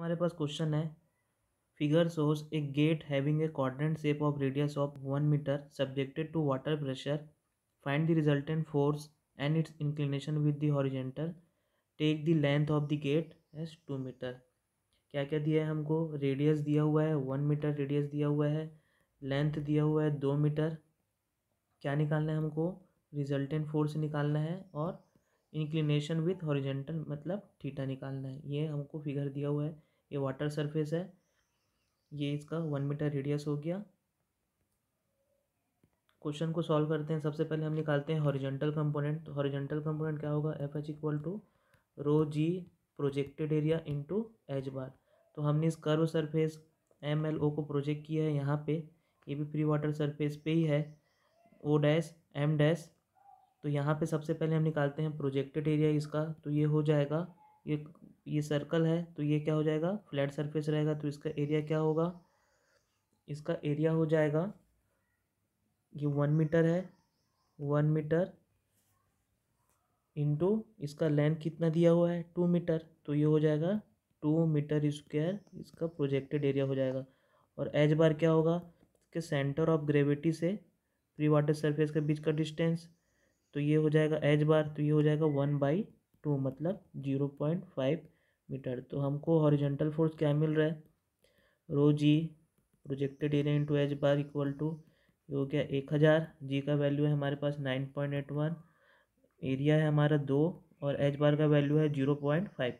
हमारे पास क्वेश्चन है, figure shows a gate having a quadrant shape of radius of 1 meter subjected to water pressure. Find the resultant force and its inclination with the horizontal. Take the length of the gate as 2 metre. क्या क्या दिया है हमको? Radius दिया हुआ है 1 metre, radius दिया हुआ है, लेंथ दिया हुआ है 2 मीटर। क्या निकालना है हमको? रिजल्टेंट फोर्स निकालना है और इंक्लिनेशन विथ हॉरिजेंटल मतलब थीटा निकालना है। ये हमको फिगर दिया हुआ है। ये वाटर सरफेस है, ये इसका 1 मीटर रेडियस हो गया। क्वेश्चन को सॉल्व करते हैं। सबसे पहले हम निकालते हैं हॉरिजॉन्टल कंपोनेंट। तो हॉरिजॉन्टल कंपोनेंट क्या होगा? F H equal to rho g projected area into H bar. तो हमने इस curve surface M L O को प्रोजेक्ट किया है यहाँ पे, ये भी प्री वाटर सरफेस पे ही है, ओ डैश एम डैश। तो यहाँ पे सबसे पहले हम निकालते हैं प्रोजेक्टेड एरिया इसका। तो ये हो जाएगा, ये सर्कल है तो ये क्या हो जाएगा? फ्लैट सरफेस रहेगा। तो इसका एरिया क्या होगा? इसका एरिया हो जाएगा, ये 1 मीटर है, 1 मीटर इंटू इसका लेंथ कितना दिया हुआ है? 2 मीटर। तो ये हो जाएगा 2 मीटर स्क्वायर, इसका प्रोजेक्टेड एरिया हो जाएगा। और एच बार क्या होगा? इसके सेंटर ऑफ ग्रेविटी से प्री वाटर सरफेस के बीच का डिस्टेंस। तो ये हो जाएगा एच बार, तो ये हो जाएगा 1/2 मतलब 0.5 मीटर। तो हमको हॉरिजॉन्टल फोर्स क्या मिल रहा है? Rho g projected area into H bar equal to, ये हो गया 1000। जी का वैल्यू है हमारे पास 9.81, एरिया है हमारा 2 और एच बार का वैल्यू है 0.5।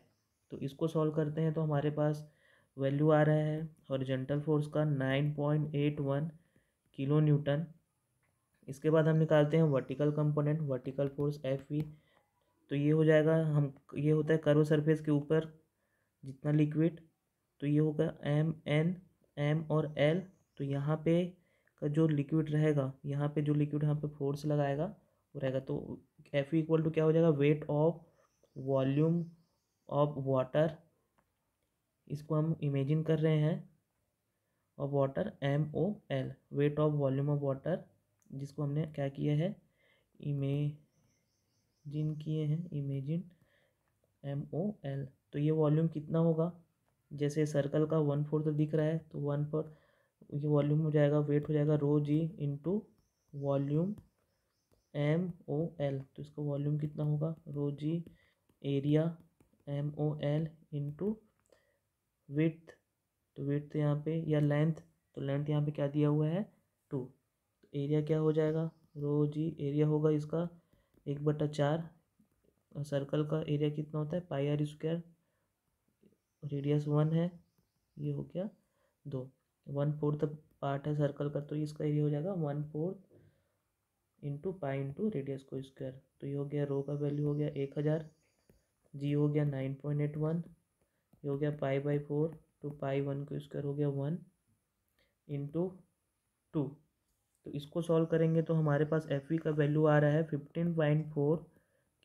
तो इसको सॉल्व करते हैं तो हमारे पास वैल्यू आ रहा है हॉरिजॉन्टल फोर्स का 9.81 किलो न्यूटन। इसके बाद हम निकालते हैं vertical component, vertical force F V. तो ये हो जाएगा, हम ये होता है कर्व सरफेस के ऊपर जितना लिक्विड, तो ये होगा एम एन, एम और एल। तो यहाँ पे का जो लिक्विड रहेगा, यहाँ पे जो लिक्विड यहाँ पे फोर्स लगाएगा वो रहेगा। तो एफ इक्वल टू क्या हो जाएगा? Weight of volume of water, इसको हम इमेजिन कर रहे हैं, of water M O L, weight of volume of water, जिसको हमने क्या किया है? इमेजिन किए हैं, इमेजिन एम ओ एल। तो ये वॉल्यूम कितना होगा? जैसे सर्कल का 1/4 दिख रहा है, तो 1/4 ये वॉल्यूम हो जाएगा, वेट हो जाएगा rho g into volume M O L. तो इसका वॉल्यूम कितना होगा? Rho g area M O L into width. तो विड्थ यहाँ पे या लेंथ, तो लेंथ यहाँ पे क्या दिया हुआ है? 2। तो एरिया क्या हो जाएगा? रो जी एरिया होगा इसका 1/4। सर्कल का एरिया कितना होता है? पाई आर स्क्वायर, रेडियस 1 है, ये हो गया 2। 1/4 पार्ट है सर्कल का, तो इसका एरिया हो जाएगा 1/4 इंटू पाई इंटू रेडियस को स्क्वायर। तो ये हो गया, रो का वैल्यू हो गया 1000, जी हो गया 9.81, ये हो गया पाई/4 टू पाई 1 को स्क्वायर हो गया 1 इंटू 2। तो इसको सॉल्व करेंगे तो हमारे पास एफ वी का वैल्यू आ रहा है 15.4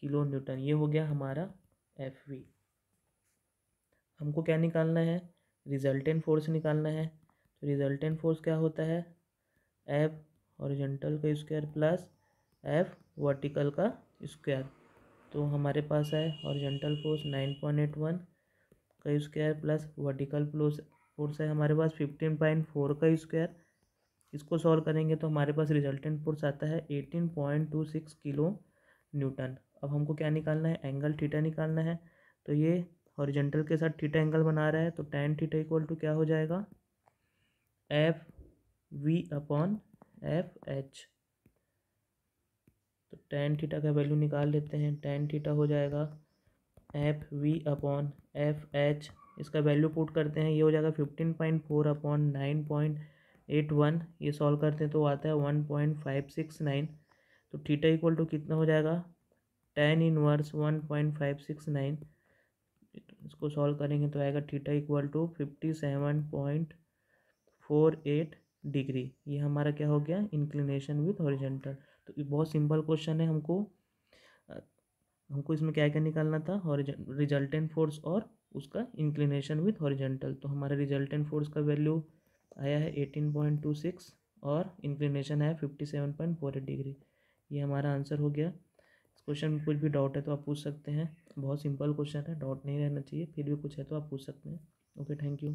किलो न्यूटन। ये हो गया हमारा एफ वी। हमको क्या निकालना है? रिजल्टेंट फोर्स निकालना है। तो रिजल्टेंट फोर्स क्या होता है? एफ हॉरिजॉन्टल का स्क्वायर प्लस एफ वर्टिकल का स्क्वायर। तो हमारे पास है हॉरिजॉन्टल फोर्स 9.81 का स्क्वायर प्लस वर्टिकल फोर्स है हमारे पास 15.4 का स्क्वायर। इसको सॉल्व करेंगे तो हमारे पास रिजल्टेंट फोर्स आता है 18.26 किलो न्यूटन। अब हमको क्या निकालना है? एंगल थीटा निकालना है। तो ये हॉरिजॉन्टल के साथ थीटा एंगल बना रहा है, तो tan थीटा इक्वल टू क्या हो जाएगा? F V upon F H. तो tan थीटा का वैल्यू निकाल लेते हैं। tan थीटा हो जाएगा F V upon F H, इसका वैल्यू पुट करते हैं, ये हो जाएगा 15.4 अपॉन 9.81। ये सॉल्व करते हैं तो आता है 1.569। तो थीटा इक्वल टू कितना हो जाएगा? tan inverse 1.569। इसको सॉल्व करेंगे तो आएगा थीटा इक्वल टू 57.48 डिग्री। ये हमारा क्या हो गया? Inclination with horizontal. तो ये बहुत सिंपल क्वेश्चन है। हमको इसमें क्या क्या निकालना था? रिजल्टेंट फोर्स और उसका इंक्लिनेशन विथ हॉरिजॉन्टल। तो हमारा रिजल्टेंट फोर्स का वैल्यू आया है 18.26 और इंक्लिनेशन है 57.48 डिग्री। ये हमारा आंसर हो गया। इस क्वेश्चन में कुछ भी डाउट है तो आप पूछ सकते हैं। बहुत सिंपल क्वेश्चन है, डाउट नहीं रहना चाहिए, फिर भी कुछ है तो आप पूछ सकते हैं। Okay, thank you.